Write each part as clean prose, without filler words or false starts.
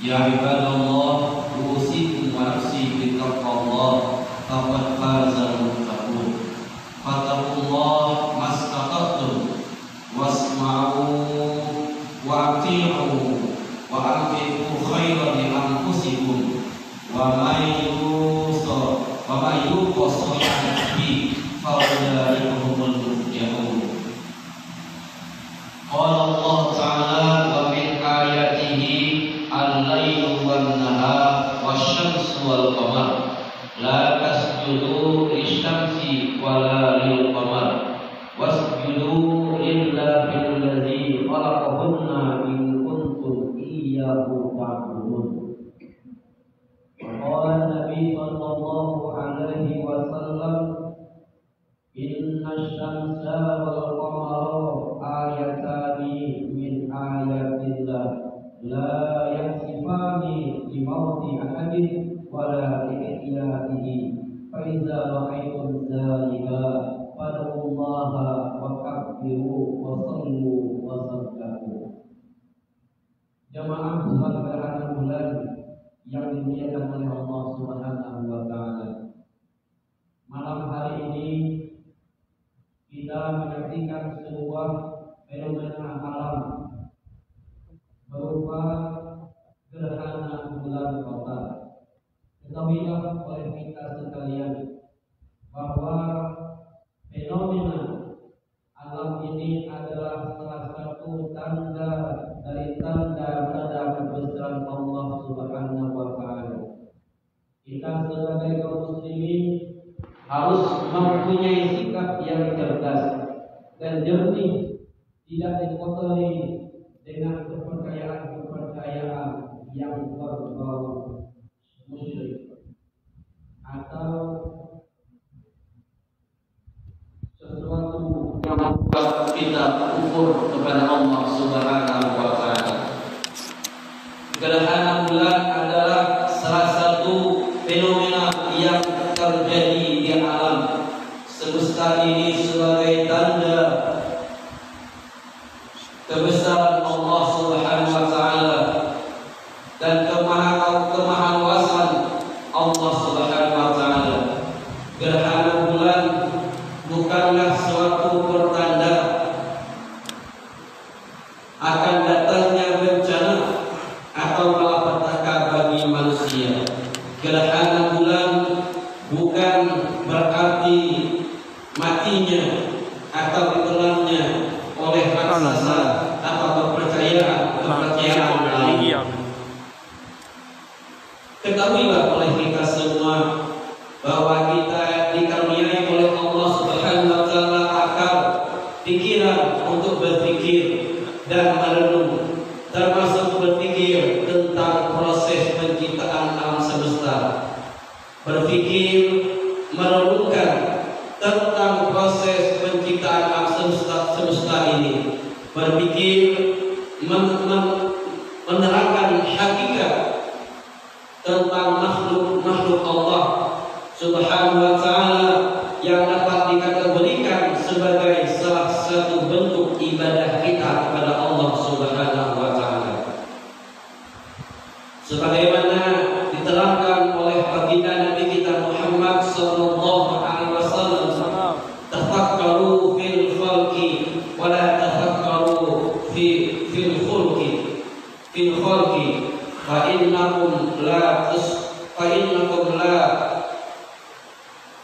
Ya ibadallah, usikum wa nafsi bittaqwallah, faqad fazal muttaqun. Fattaqullah mastata'tum wasma'u wa ati'u wa anfiqu khairan li anfusikum wa may yuqassaha nafsi fa ulaika humul muflihun. Qala Allah Ta'ala wa min ayatihi al-lailu wan-nahar wasyamsu wal-qamar la tasjudu lisyamsi wala lil-qamar wasjudu lillahi alladzi khalaqahunna in kuntum iyyahu ta'budun. Qala Nabi sallallahu alaihi wasallam, inna asy-syamsa wal-qamara ayatani min ayatillah la yaksifani li mauti ahadin wala li ihyaihi fa idza ra'aytum dzalika fad'ullaha wa kabbiru wa sallu wa sabbihu. Jamaah salat gerhana bulan yang dimuliakan oleh Allah Subhanahu wa taala. Malam hari ini kita menyaksikan sebuah fenomena alam berupa gerhana bulan total. Ketahuilah oleh kita sekalian bahwa fenomena alam ini adalah salah satu tanda dari tanda-tanda kebesaran Allah Subhanahu wa taala. Kita sebagai kaum muslimin harus mempunyai sikap yang cerdas dan jernih, tidak dikotori dengan kepercayaan-kepercayaan yang berbau musyrik atau sesuatu yang membuat kita kufur kepada Allah Subhanahu wa taala. Gerhana bulan adalah salah satu fenomena yang terjadi di alam semesta ini sebagai tanda kebesaran Allah Subhanahu wa taala dan kemahaluasan Allah Subhanahu wa taala. Gerhana bulan bukanlah suatu pertanda akan datangnya bencana atau malapetaka bagi manusia. Gerhana bulan bukan berarti matinya atau ditelannya oleh raksasa atau kepercayaan lain. Ketahuilah oleh kita semua bahwa kita dikaruniai oleh Allah Subhanahu wa taala akal, pikiran untuk berpikir dan merenung, termasuk berpikir tentang proses penciptaan alam semesta. Berpikir, merenungkan tentang proses penciptaan alam semesta ini. Berpikir, menerangkan hakikat tentang makhluk Allah Subhanahu wa taala yang dapat dikategorikan sebagai salah satu bentuk ibadah kita kepada Allah Subhanahu wa taala. Sebagaimana diterangkan oleh baginda Nabi kita Muhammad sallallahu alaihi wasallam, tafakkaru fil khalqi wa la tafakkaru fil khalqi fa innakum la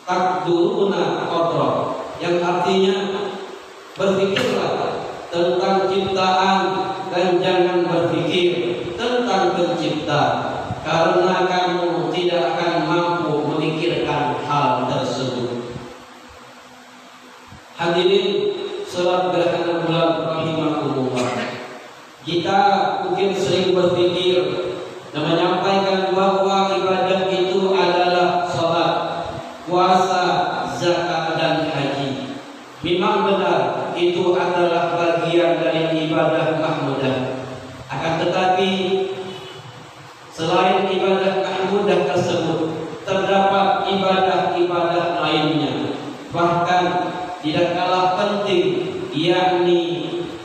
takduruna qadra, yang artinya berpikirlah tentang ciptaan dan jangan berpikir tentang pencipta, karena kamu tidak akan mampu memikirkan hal tersebut. Hadirin salat gerhana bulan rahimakumullah, kita mungkin sering berpikir dan menyampaikan bahwa ibadah itu adalah salat, puasa, zakat dan haji. Memang benar itu adalah bagian dari ibadah mahmudah. Akan tetapi selain ibadah mahmudah tersebut terdapat ibadah-ibadah lainnya, bahkan tidak kalah penting, yakni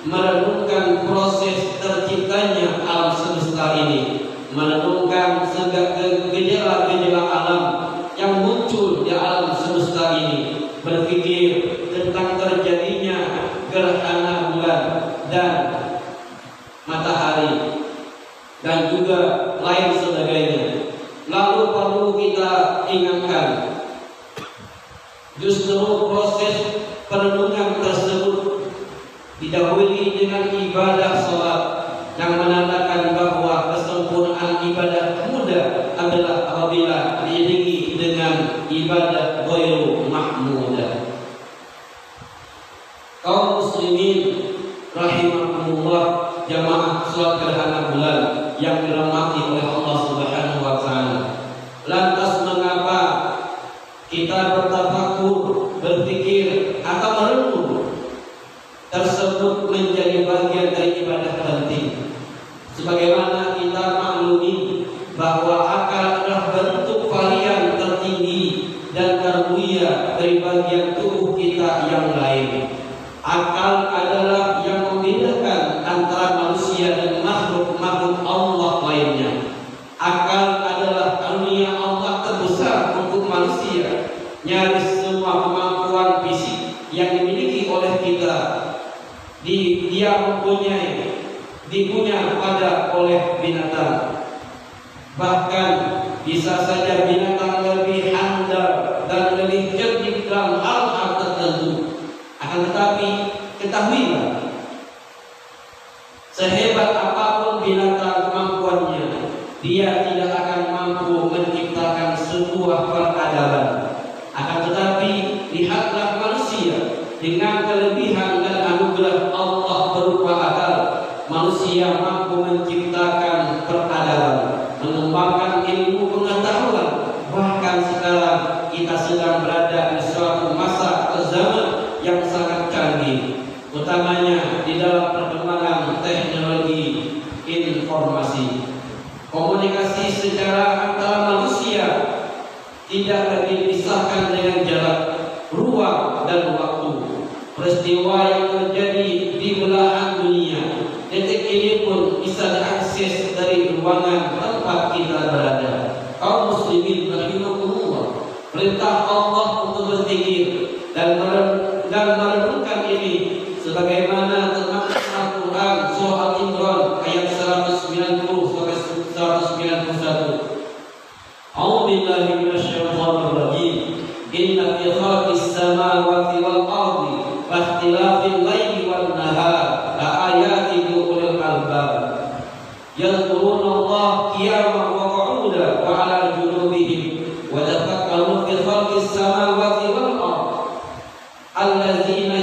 merenungkan proses terciptanya alam semesta ini, merenungkan segala gejala-gejala alam yang muncul di alam semesta ini, berpikir tentang terjadinya gerhana bulan dan matahari dan juga lain sebagainya. Lalu perlu kita ingatkan, justru proses perenungan tersebut didahului dengan ibadah sholat yang menandakan bahwa kesempurnaan ibadah mudah adalah apabila diiringi dengan ibadah ghairu mahmudah. Kaum muslimin rahimakumullah, jamaah sholat gerhana bulan yang dirahmati oleh Allah Subhanahu wa taala. Lantas mengapa kita bertafakur, berpikir atau merenung tersebut menjadi bagian dari ibadah penting? Sebagaimana kita maklumi bahwa akal adalah bentuk varian tertinggi dan termulia dari bagian tubuh kita yang lain. Akal adalah yang membedakan antara manusia dan makhluk-makhluk Allah lainnya. Akal adalah karunia Allah terbesar untuk manusia. Nyaris semua kemampuan fisik yang dimiliki oleh kita dipunya oleh binatang. Bahkan bisa saja binatang lebih handal dan lebih cerdik dalam hal-hal tertentu. Akan tetapi ketahuilah, sehebat apapun binatang kemampuannya, dia tidak akan mampu menciptakan sebuah peradaban. Akan tetapi lihatlah manusia dengan kelebihan dan anugerah Allah berupa akal. Manusia mampu menciptakan peradaban, mengembangkan ilmu pengetahuan. Bahkan sekarang kita sedang berada di suatu masa atau zaman yang sangat canggih, utamanya di dalam perkembangan teknologi informasi. Komunikasi secara antara manusia tidak lagi dipisahkan dengan jarak, ruang, dan waktu. Peristiwa yang terjadi di belahan dunia detik ini pun bisa diakses dari ruangan tempat kita berada. Kaum muslimin rahimakumullah, perintah Allah untuk berpikir dan merenungkan ini sebagaimana termaktub Al-Quran surah Al-Imran ayat 190 sampai 191. A'udzu billahi minasyaitonir rajim. Inna fi khalqis samawati wal ardi wa ikhtilafil laili wan nahar la ayatin li ulil albab. Yadhkuruna Allah qiyaman wa qu'udan wa 'ala junubihim wa yatafakkaruna fi khalqis samawati wal ardi. Alladzina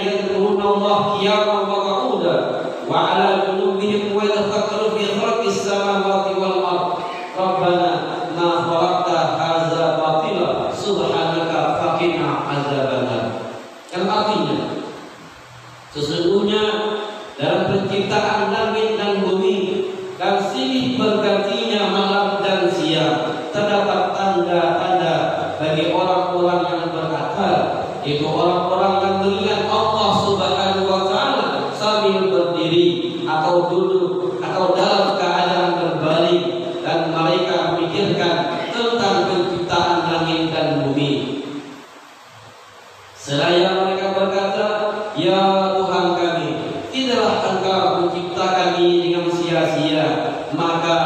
yadhkuruna Allah qiyaman wa qu'udan wa 'ala junubihim wa yatafakkaruna fi khalqis samawati wal ardi. Rabbana ma khalaqta hadza batila subhanaka faqina azabannar. Yang artinya, sesungguhnya dalam penciptaan langit dan bumi dan silih bergantinya malam dan siang terdapat tanda-tanda bagi orang-orang yang berakal, yaitu orang-orang yang mengingat Allah Subhanahu wa taala sambil berdiri atau duduk atau dalam keadaan berbalik, dan mereka memikirkan tentang penciptaan langit dan bumi. Seraya mereka berkata, ya Tuhan kami, tidaklah Engkau menciptakan ini dengan sia-sia, maka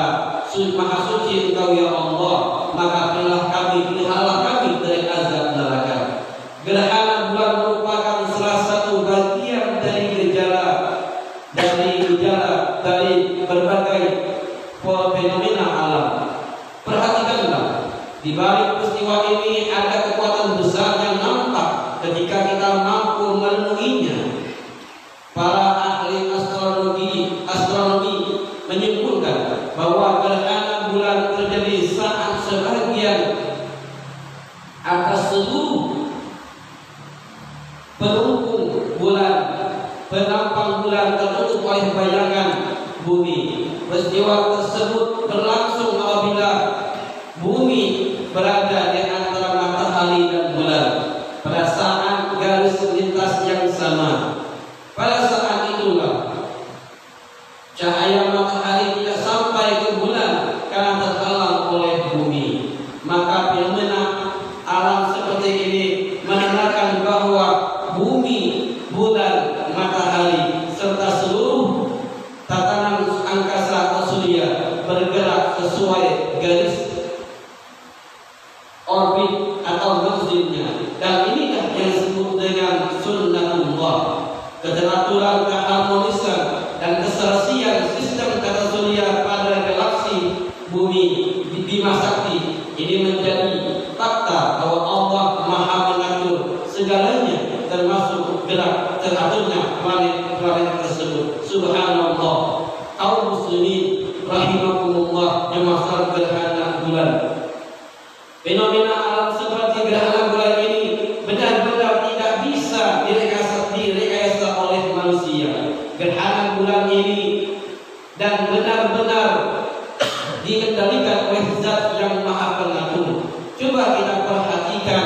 maha suci Engkau ya Allah, maka peliharalah kami dari azab neraka. Gerhana bulan merupakan salah satu bagian dari gejala dari berbagai fenomena alam. Perhatikanlah, di balik peristiwa ini ada kekuatan besar yang nampak ketika kita mampu merenunginya. Para ahli astronomi menyebutkan bahwa gerhana bulan terjadi saat sebagian atas seluruh penampang bulan tertutup oleh bayangan bumi. Peristiwa tersebut berlangsung apabila bumi berada di antara matahari dan bulan pada saat garis lintas yang sama. Pada saat keteraturan, keharmonisan, dan keserasian sistem tata surya pada galaksi bumi di Bima Sakti ini menjadi fakta bahwa Allah Maha mengatur segalanya, termasuk gerak teraturnya planet-planet tersebut. Subhanallah. Kaum muslimin rahimakumullah, jemaah gerhana bulan. Fenomena alam seperti gerhana bulan ini benar-benar tidak bisa direkayasa oleh manusia. Gerhana bulan ini dan benar-benar dikendalikan oleh Zat yang Maha Pengatur. Coba kita perhatikan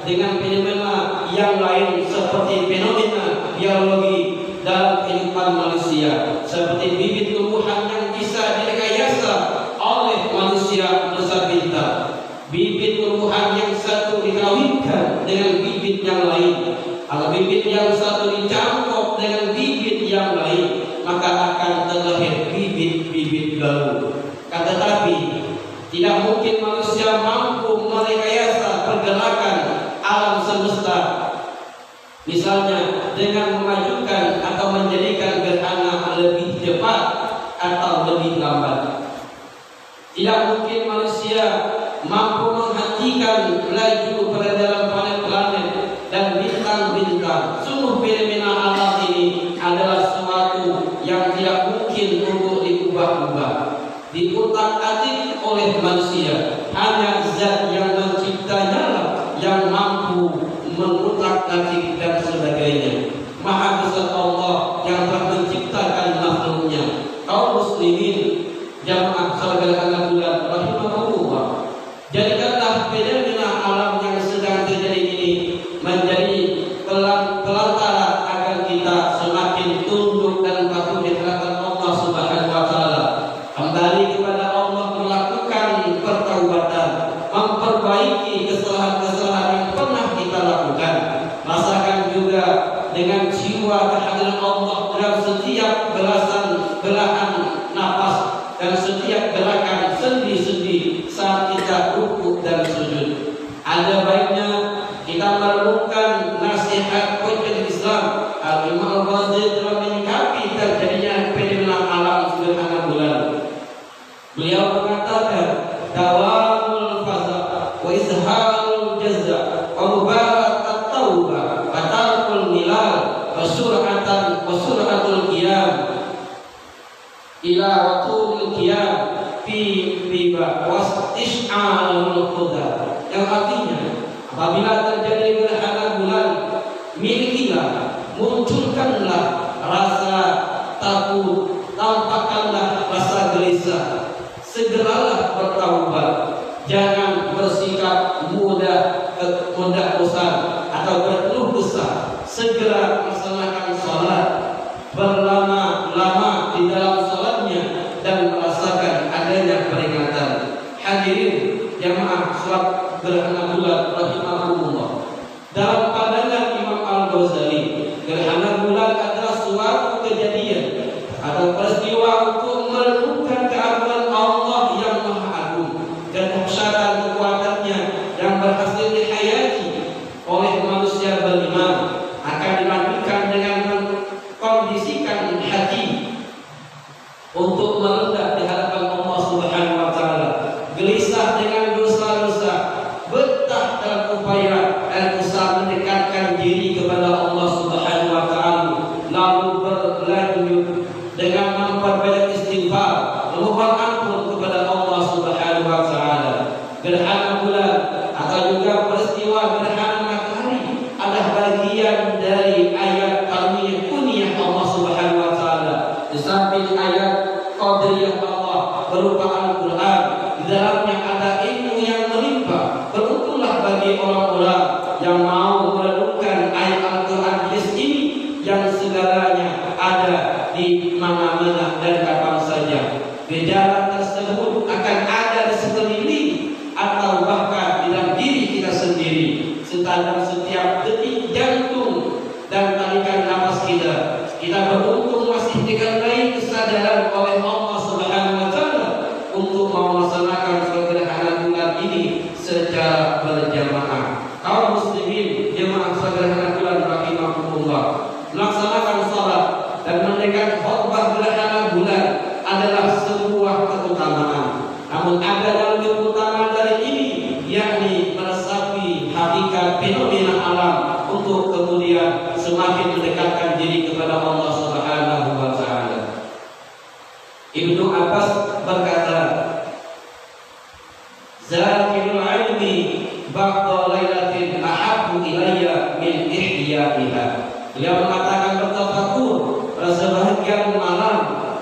dengan fenomena yang lain seperti fenomena biologi dalam kehidupan manusia, seperti bibit tumbuhan yang bisa direkayasa oleh manusia bersabita. Bibit tumbuhan yang satu dikawinkan dengan bibit yang lain, kalau bibit yang satu dicampur dengan bibit yang lain, maka akan terlahir bibit-bibit baru. Tetapi tidak mungkin manusia mampu merekayasa pergerakan alam semesta, misalnya dengan memajukan atau menjadikan gerhana lebih cepat atau lebih lambat. Tidak mungkin manusia mampu menghentikan laju peredaran planet-planet dan bintang-bintang. Sungguh fenomena alam ini adalah sesuatu yang tidak mungkin untuk diubah-ubah, diutak-atik oleh manusia. Hanya Zat yang menciptanya lah yang mampu mengutak-atik dan sebagainya. Maha besar Allah yang telah menciptakan makhluknya. Kaum muslimin jamaah salat gerhana bulan rahimahullah, jadikanlah fenomena alam yang sedang terjadi ini menjadi pelantara agar kita semakin tunduk dan patuh di hadapan Allah Subhanahu wa taala, kembali kepada Allah, melakukan pertaubatan, memperbaiki kesalahan-kesalahan yang pernah kita lakukan. Rasakan juga dengan jiwa kehadiran Allah dalam setiap belahan nafas dan setiap gerakan sendi-sendi saat kita rukuk dan sujud. Ada baiknya kita merenungkan nasihat Hujjatul Islam Al-Imam Al-Ghazali dalam menyikapi terjadinya fenomena alam gerhana bulan. Beliau mengatakan, dawamul faza wa izharul jazza wa mubarak at-taubah wa tarkul milal wa sur'atul qiyam ila watul qiyam fi riba wastish'alul qudar. Yang artinya, apabila terjadi gerhana bulan, milikilah, munculkanlah rasa takut, tampakkanlah rasa gelisah, segeralah bertaubat, jangan bersikap mudah bosan atau berkeluh kesah. Segera melaksanakan salat, berlama-lama di dalam salatnya dan merasakan adanya peringatan. Hadirin jamaah salat gerhana bulan rahimahumullah, dalam pandangan Imam Al-Ghazali, gerhana bulan adalah suatu kejadian atau peristiwa untuk merenungkan keagungan Allah yang Maha Agung dan dahsyatan kekuatannya yang berhasil dihayati oleh manusia beriman. Akan dilanjutkan dengan mengkondisikan hati untuk merendah di hadapan Allah Subhanahu wa taala, gelisah dengan dosa-dosa, betah dalam upaya dan usaha mendekatkan diri kepada Allah Subhanahu wa taala, lalu berlanjut dengan memperbanyak istighfar, memohon ampun kepada Allah Subhanahu wa taala. Gerhana bulan atau juga peristiwa gerhana matahari adalah bagian dari ayat kauniyah kuniyah Allah Subhanahu wa taala. Di samping ayat qadariyah Allah berupa Al-Qur'an, di dalamnya ada ilmu yang melimpah. Beruntunglah bagi orang-orang yang mau merenungkan ayat Al-Qur'an ini yang segalanya ada di mana-mana dan kapan saja. Gejala tersebut akan ada di sekeliling atau bahkan di dalam diri kita sendiri, dalam setiap detik jantung dan tarikan nafas kita. Kita beruntung masih dikaruniai kesadaran oleh Allah Subhanahu wa taala untuk melaksanakan gerhana bulan ini secara berjamaah. Kaum muslimin jemaah gerhana bulan rahimahumullah, melaksanakan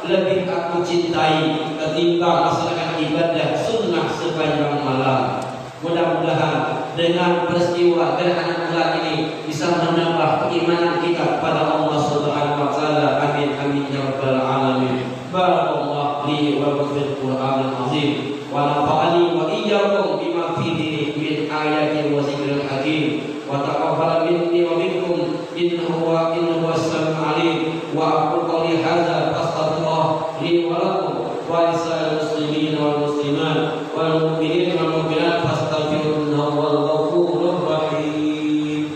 lebih aku cintai ketimbang melaksanakan ibadah sunnah sepanjang malam. Mudah-mudahan dengan peristiwa gerhana bulan ini bisa menambah keimanan kita kepada Allah Subhanahu wa taala. Amin amin ya rabbal alamin. Barakallahu li wa lakum fil Qur'anil azim wa nafa'ani wa iyyakum bima fihi min ayatin wa zikril hakim wa taqabbal minni wa minkum innahu as-sami'ul alim. Wa aqulu qawli hadza fastaghfirullah li wa lakum wa lisa'il muslimin wal muslimat wal mu'minin wal mu'minat fastaghfiruhu wal ghafurur rahim.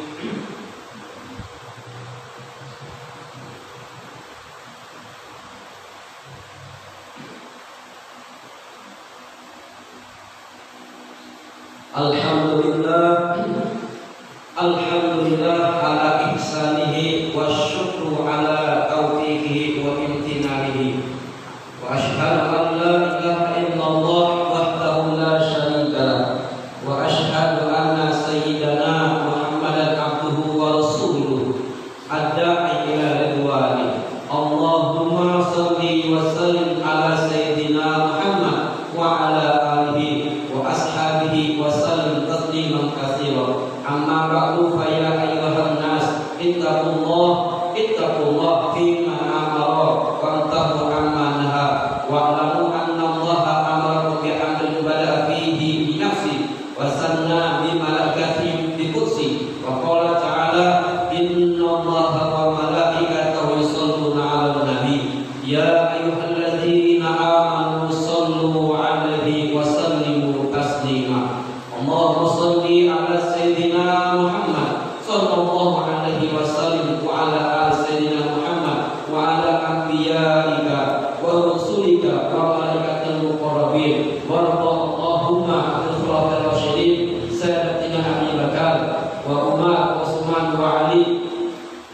Alhamdulillah ala ihsanihi wa syukru ala taufiqihi wa imtinanihi wa ashhadu an la ilaha illallah wahdahu la syarika lah wa ashhadu anna sayyidana Muhammadan abduhu wa rasuluhu ad-da'i ila ridwani. Allahumma salli wa sallim ala sayyidina Muhammad wa ala alihi wa ashabihi wa sallim tasliman katsira. Amma ba'du fa ya ayyuhan nas ittaqullah fima amara wa antahu amma naha wa alamu anna Allaha amara bi amrin bada fihi bi nafsi wa sanna bi malaikatihi bi qudsi wa qala ta'ala inna Allaha wa malaikatahu yusholluna 'alan nabi ya ayyuhalladzina amanu shallu 'alaihi wa sallimu taslima. Allahumma shalli 'ala sayyidina Muhammad sallallahu alaihi wasallam wa ala ali sayyidina Muhammad wa ala anbiya'ika wa rusulika wa malaikatil muqarrabin wa Allahumma anil khulafa'ir rasyidin sayyidatina Abi Bakar wa Umar wa Utsman wa Ali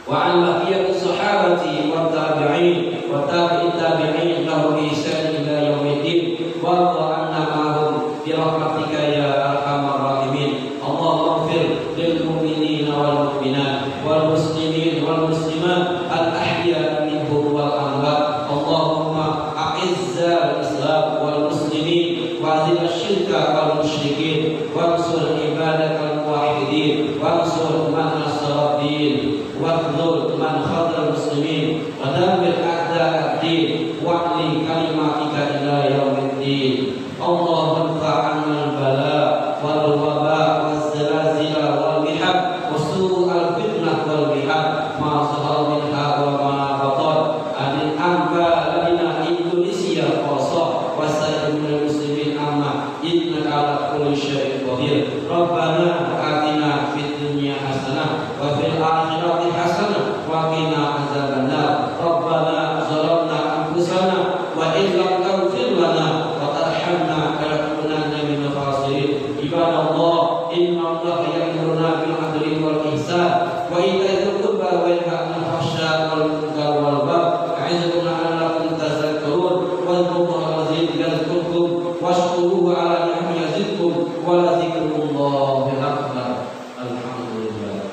wa an baqiyati sahabati wa tabi'in wa tabi'in tabi'in lahu bi ihsan ila yaumiddin wa anna ma'hum bi rahmatika ya arhamar rahimin. Allahumma ighfir lil mu'minina wal mu'minat wal muslimin wal muslimat al ahya minhum wal amwat. Allahumma a'izza al-islam wal muslimin wa azil asy-syirka wal musyrikin wansur ibadakal muwahhidin wansur man nasara din wahdhur man khadhal muslimin wa dammir a'da ad-din wa'li kalimatika ila yaumiddin. Allahumma fa'anna al-bala wal waba waz zalazila wal mihab wa su'al fitnah wal mihab ma zahara minha wa ma batan anil amba lana Indonesia khassa wa sayyidul muslimin amma innaka ala kulli syai'in qadir. Rabbana atina fid dunya hasanah wa fil akhirati hasanah wa qina azabannar. Rabbana zalamna anfusana wa in lam taghfir lana wa tarhamna lanakunanna minal khasirin. Ibadallah inna Allaha ya'muruna bil 'adli wal ihsan wa ita'i dzil qurba wa yanha 'anil fahsya'i wal munkari wal baghi ya'izukum la'allakum tadhakkarun wa dhkurullaha yadhkurkum washkuruhu 'ala ni'amihi yazidkum wa la dzikrullahi akbar. Alhamdulillah.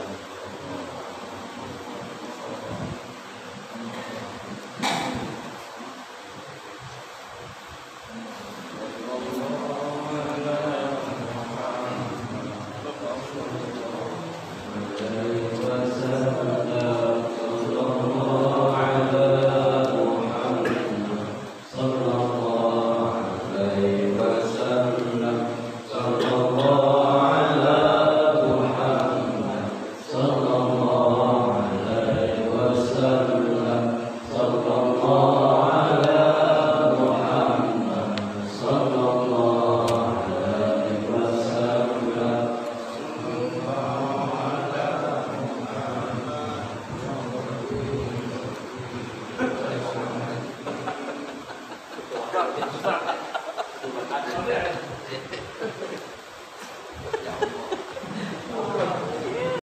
Sallallahu